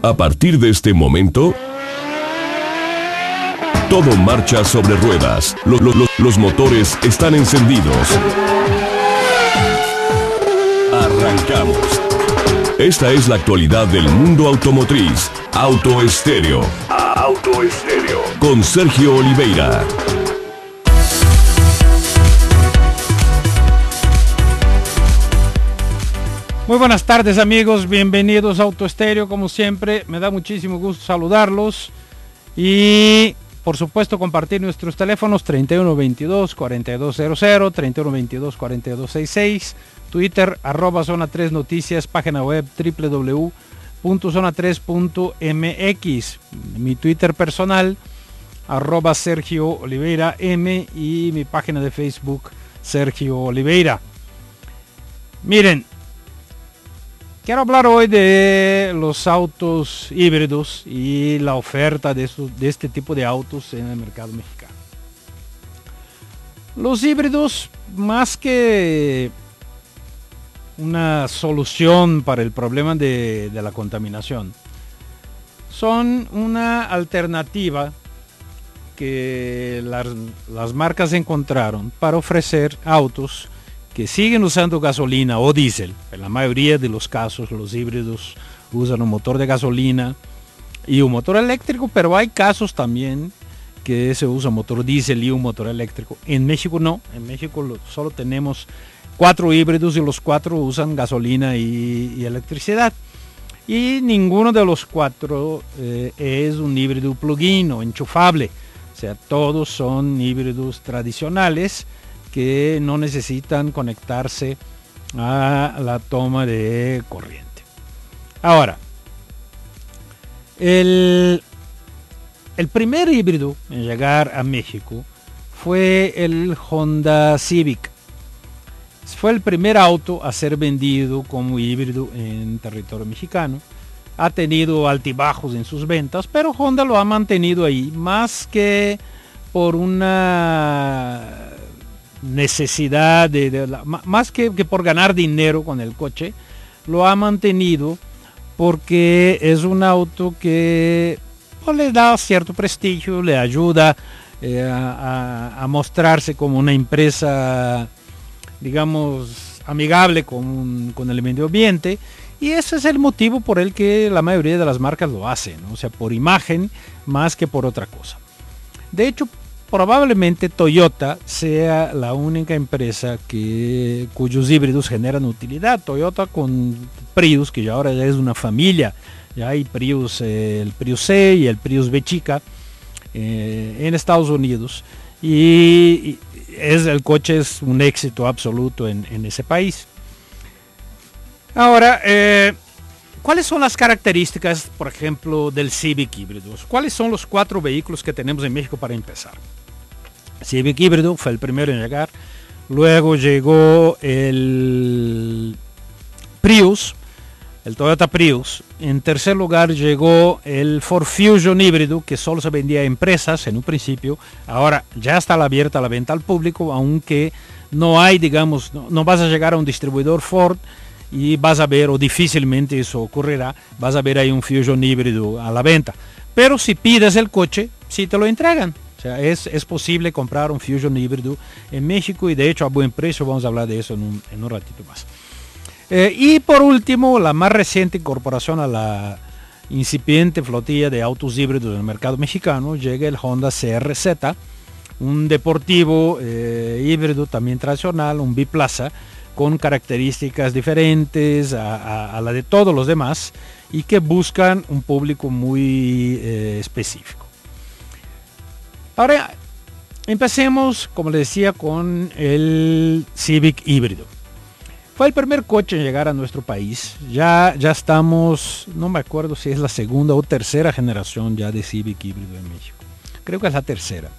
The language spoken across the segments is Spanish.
A partir de este momento, todo marcha sobre ruedas. Los motores están encendidos. Arrancamos. Esta es la actualidad del mundo automotriz. Auto Estéreo. Auto Estéreo. Con Sergio Oliveira. Muy buenas tardes, amigos, bienvenidos a Auto Estéreo. Como siempre, me da muchísimo gusto saludarlos y por supuesto compartir nuestros teléfonos 3122-4200, 3122-4266, Twitter @Zona 3 Noticias, página web www.zona3.mx, mi Twitter personal @Sergio Oliveira M y mi página de Facebook Sergio Oliveira. Miren, quiero hablar hoy de los autos híbridos y la oferta de este tipo de autos en el mercado mexicano. Los híbridos, más que una solución para el problema de la contaminación, son una alternativa que las marcas encontraron para ofrecer autos que siguen usando gasolina o diésel. En la mayoría de los casos los híbridos usan un motor de gasolina y un motor eléctrico, pero hay casos también que se usa motor diésel y un motor eléctrico. En México no, en México solo tenemos 4 híbridos y los 4 usan gasolina y electricidad. Y ninguno de los 4 es un híbrido plug-in o enchufable. O sea, todos son híbridos tradicionales que no necesitan conectarse a la toma de corriente. Ahora, el primer híbrido en llegar a México fue el Honda Civic. Fue el primer auto a ser vendido como híbrido en territorio mexicano. Ha tenido altibajos en sus ventas, pero Honda lo ha mantenido ahí, más que por una necesidad más que por ganar dinero con el coche, lo ha mantenido porque es un auto que le da cierto prestigio, le ayuda a mostrarse como una empresa, digamos, amigable con el medio ambiente, y ese es el motivo por el que la mayoría de las marcas lo hacen, ¿no? O sea, por imagen más que por otra cosa. De hecho, probablemente Toyota sea la única empresa cuyos híbridos generan utilidad. Toyota con Prius, que ya ahora ya es una familia, ya hay Prius, el Prius C y el Prius B chica en Estados Unidos, y el coche es un éxito absoluto en ese país. Ahora, ¿cuáles son las características, por ejemplo, del Civic híbrido? ¿Cuáles son los 4 vehículos que tenemos en México para empezar? Civic híbrido fue el primero en llegar, luego llegó el Prius, el Toyota Prius. En tercer lugar llegó el Ford Fusion híbrido, que solo se vendía a empresas en un principio. Ahora ya está abierta la venta al público, aunque no hay, digamos, no vas a llegar a un distribuidor Ford y vas a ver, o difícilmente eso ocurrirá, vas a ver ahí un Fusion híbrido a la venta. Pero si pides el coche, sí te lo entregan. O sea, es posible comprar un Fusion híbrido en México, y de hecho a buen precio. Vamos a hablar de eso en un ratito más. Y por último, la más reciente incorporación a la incipiente flotilla de autos híbridos en el mercado mexicano, llega el Honda CR-Z, un deportivo híbrido también tradicional, un biplaza, con características diferentes a la de todos los demás, y que buscan un público muy específico. Ahora empecemos, como les decía, con el Civic híbrido. Fue el primer coche en llegar a nuestro país. Ya estamos, no me acuerdo si es la segunda o tercera generación ya de Civic híbrido en México. Creo que es la tercera.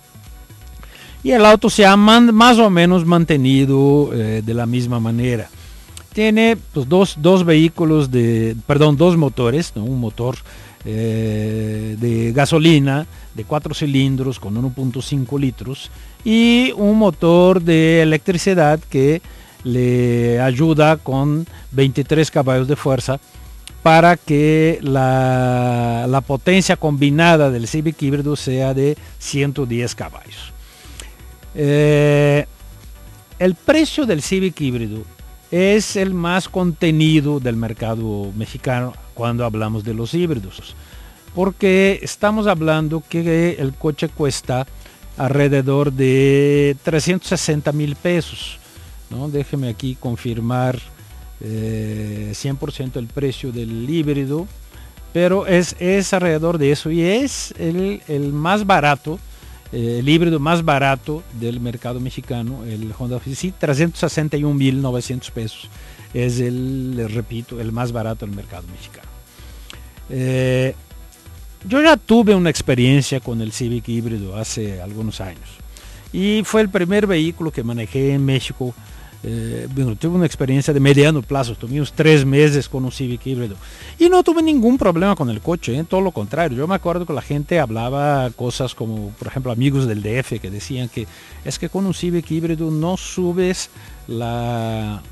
Y el auto se ha más o menos mantenido de la misma manera. Tiene pues, dos motores, ¿no? Un motor de gasolina de 4 cilindros con 1.5 litros y un motor de electricidad que le ayuda con 23 caballos de fuerza para que la potencia combinada del Civic híbrido sea de 110 caballos. El precio del Civic híbrido es el más contenido del mercado mexicano cuando hablamos de los híbridos, porque estamos hablando que el coche cuesta alrededor de 360,000 pesos, ¿no? Déjeme aquí confirmar 100% el precio del híbrido, pero es alrededor de eso, y es el más barato, el híbrido más barato del mercado mexicano, el Honda Odyssey, 361,900 pesos. Es les repito, el más barato del mercado mexicano. Yo ya tuve una experiencia con el Civic híbrido hace algunos años, y fue el primer vehículo que manejé en México. Bueno, tuve una experiencia de mediano plazo, tuvimos 3 meses con un Civic híbrido y no tuve ningún problema con el coche, todo lo contrario. Yo me acuerdo que la gente hablaba cosas como, por ejemplo, amigos del DF que decían que es que con un Civic híbrido no subes a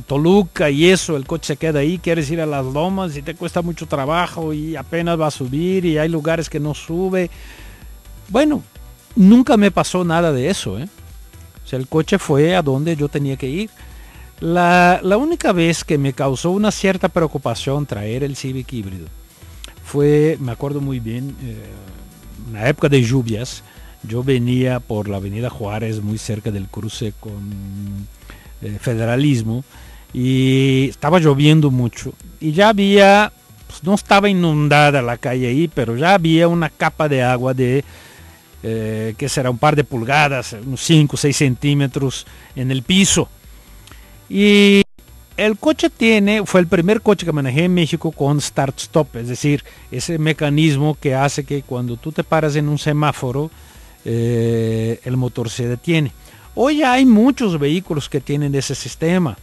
Toluca y eso, el coche se queda ahí, quieres ir a las lomas y te cuesta mucho trabajo y apenas va a subir y hay lugares que no sube. Bueno, nunca me pasó nada de eso, O sea, el coche fue a donde yo tenía que ir. La única vez que me causó una cierta preocupación traer el Civic híbrido fue, me acuerdo muy bien, en la época de lluvias. Yo venía por la avenida Juárez, muy cerca del cruce con Federalismo, y estaba lloviendo mucho y ya había, pues no estaba inundada la calle ahí, pero ya había una capa de agua de que será un par de pulgadas, unos 5 o 6 centímetros en el piso. Y el coche fue el primer coche que manejé en México con start-stop, es decir, ese mecanismo que hace que cuando tú te paras en un semáforo, el motor se detiene. Hoy ya hay muchos vehículos que tienen ese sistema.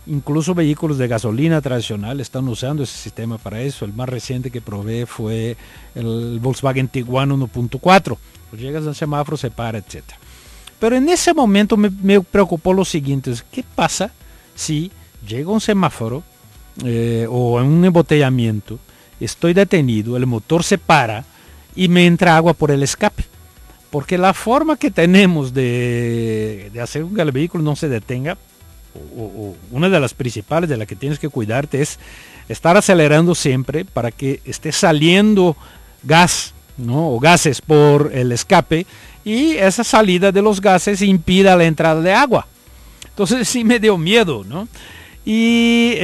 Incluso vehículos de gasolina tradicional están usando ese sistema para eso. El más reciente que probé fue el Volkswagen Tiguan 1.4. Pues llegas al semáforo, se para, etc. Pero en ese momento me preocupó lo siguiente: ¿qué pasa si llega un semáforo o en un embotellamiento, estoy detenido, el motor se para y me entra agua por el escape? Porque la forma que tenemos de hacer que el vehículo no se detenga, o una de las principales de las que tienes que cuidarte, es estar acelerando siempre para que esté saliendo gas, ¿no? O gases por el escape, y esa salida de los gases impida la entrada de agua. Entonces sí me dio miedo, ¿no? Y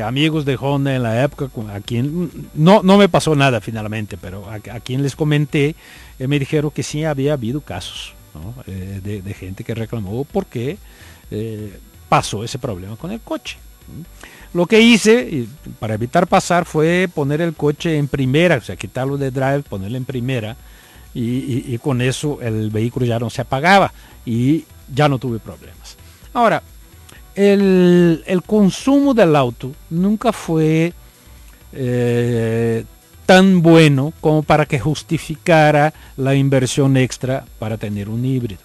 amigos de Honda en la época, a quien no me pasó nada finalmente, pero a quien les comenté, me dijeron que sí había habido casos, ¿no? de gente que reclamó porque pasó ese problema con el coche. Lo que hice para evitar pasar fue poner el coche en primera, o sea, quitarlo de drive, ponerlo en primera, y con eso el vehículo ya no se apagaba y ya no tuve problemas. Ahora, el consumo del auto nunca fue tan bueno como para que justificara la inversión extra para tener un híbrido.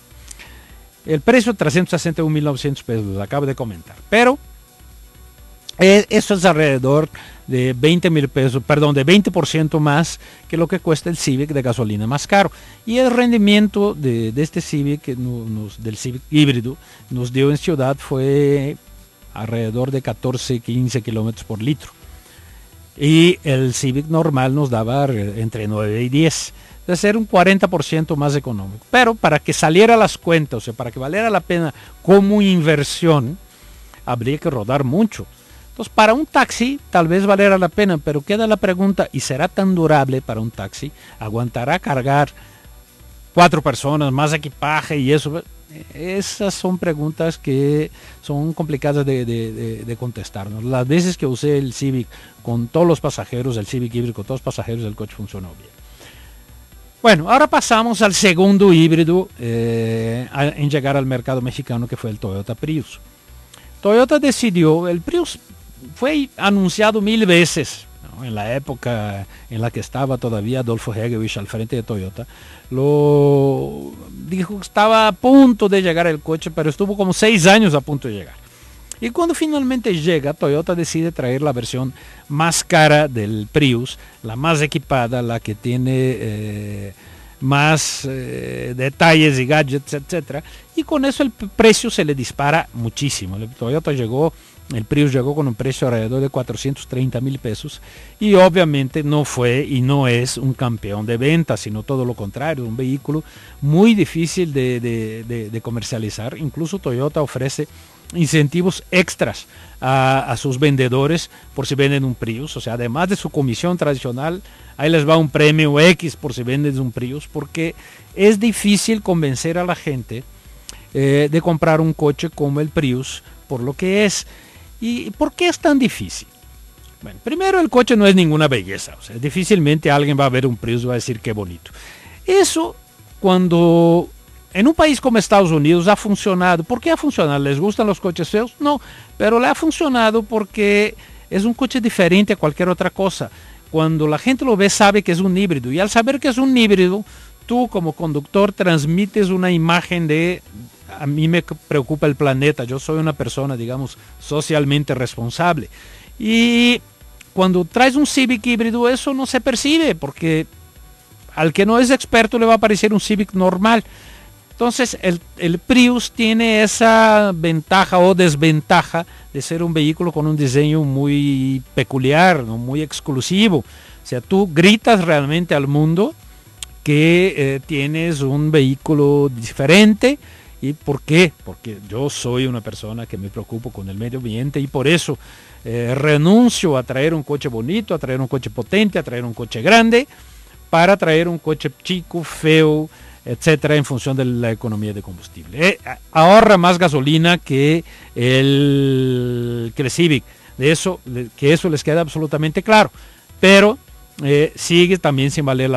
El precio 361,900 pesos, lo acabo de comentar, pero eso es alrededor de 20,000 pesos, perdón, de 20% más que lo que cuesta el Civic de gasolina más caro. Y el rendimiento de este Civic, del Civic híbrido, nos dio en ciudad fue alrededor de 14-15 kilómetros por litro. Y el Civic normal nos daba entre 9 y 10. De ser un 40% más económico. Pero para que saliera las cuentas, o sea, para que valiera la pena como inversión, habría que rodar mucho. Entonces, para un taxi tal vez valiera la pena, pero queda la pregunta: ¿y será tan durable para un taxi? ¿Aguantará cargar 4 personas, más equipaje y eso? Esas son preguntas que son complicadas de contestarnos. Las veces que usé el Civic con todos los pasajeros, el Civic híbrido con todos los pasajeros, el coche funcionó bien. Bueno, ahora pasamos al segundo híbrido en llegar al mercado mexicano, que fue el Toyota Prius. Toyota decidió, el Prius fue anunciado 1000 veces, ¿no? En la época en la que estaba todavía Adolfo Hegevich al frente de Toyota, dijo que estaba a punto de llegar el coche, pero estuvo como 6 años a punto de llegar. Y cuando finalmente llega, Toyota decide traer la versión más cara del Prius, la más equipada, la que tiene más detalles y gadgets, etcétera, y con eso el precio se le dispara muchísimo. El Prius llegó con un precio alrededor de 430 mil pesos y obviamente no fue y no es un campeón de ventas, sino todo lo contrario, un vehículo muy difícil de comercializar. Incluso Toyota ofrece incentivos extras a sus vendedores por si venden un Prius, o sea, además de su comisión tradicional, ahí les va un premio X por si venden un Prius, porque es difícil convencer a la gente de comprar un coche como el Prius por lo que es. ¿Y por qué es tan difícil? Bueno, primero, el coche no es ninguna belleza, o sea, difícilmente alguien va a ver un Prius y va a decir qué bonito. Eso, cuando en un país como Estados Unidos ha funcionado. ¿Por qué ha funcionado? ¿Les gustan los coches feos? No, pero le ha funcionado porque es un coche diferente a cualquier otra cosa. Cuando la gente lo ve, sabe que es un híbrido, y al saber que es un híbrido, tú como conductor transmites una imagen de: a mí me preocupa el planeta, yo soy una persona, digamos, socialmente responsable. Y cuando traes un Civic híbrido, eso no se percibe, porque al que no es experto le va a parecer un Civic normal. Entonces el Prius tiene esa ventaja o desventaja de ser un vehículo con un diseño muy peculiar, ¿no? Muy exclusivo. O sea, tú gritas realmente al mundo que tienes un vehículo diferente. ¿Y por qué? Porque yo soy una persona que me preocupo con el medio ambiente, y por eso renuncio a traer un coche bonito, a traer un coche potente, a traer un coche grande, para traer un coche chico, feo, etcétera, en función de la economía de combustible. Ahorra más gasolina que el Civic, que eso les queda absolutamente claro, pero sigue también sin valer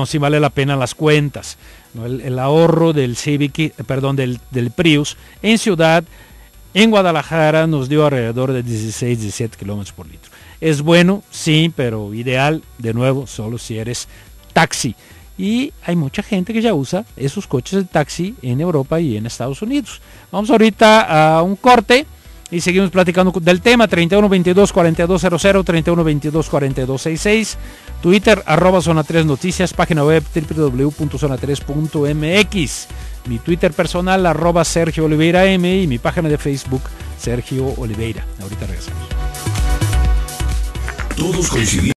sin valer la pena las cuentas, ¿no? El ahorro del del Prius en ciudad, en Guadalajara, nos dio alrededor de 16-17 kilómetros por litro. Es bueno, sí, pero ideal, de nuevo, solo si eres taxi. Y hay mucha gente que ya usa esos coches de taxi en Europa y en Estados Unidos. Vamos ahorita a un corte y seguimos platicando del tema. 3122-4200, 3122-4266, Twitter @Zona3 Noticias, página web www.zona3.mx, mi Twitter personal @Sergio Oliveira M, y mi página de Facebook Sergio Oliveira. Ahorita regresamos. Todos coincidimos